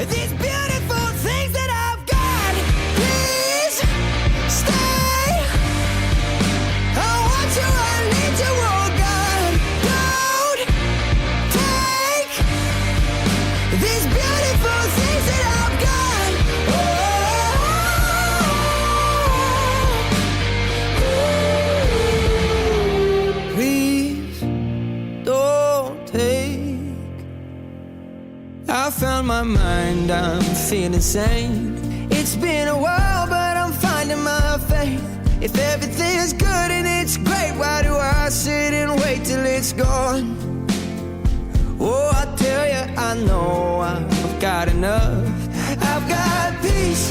these beautiful things that I've got. Please stay. I want you, I need you, oh God. Don't take these beautiful things that I've got. Oh, please don't take. I found my mind, I'm feeling sane. It's been a while, but I'm finding my faith. If everything's good and it's great, why do I sit and wait till it's gone? Oh, I tell you, I know I've got enough. I've got peace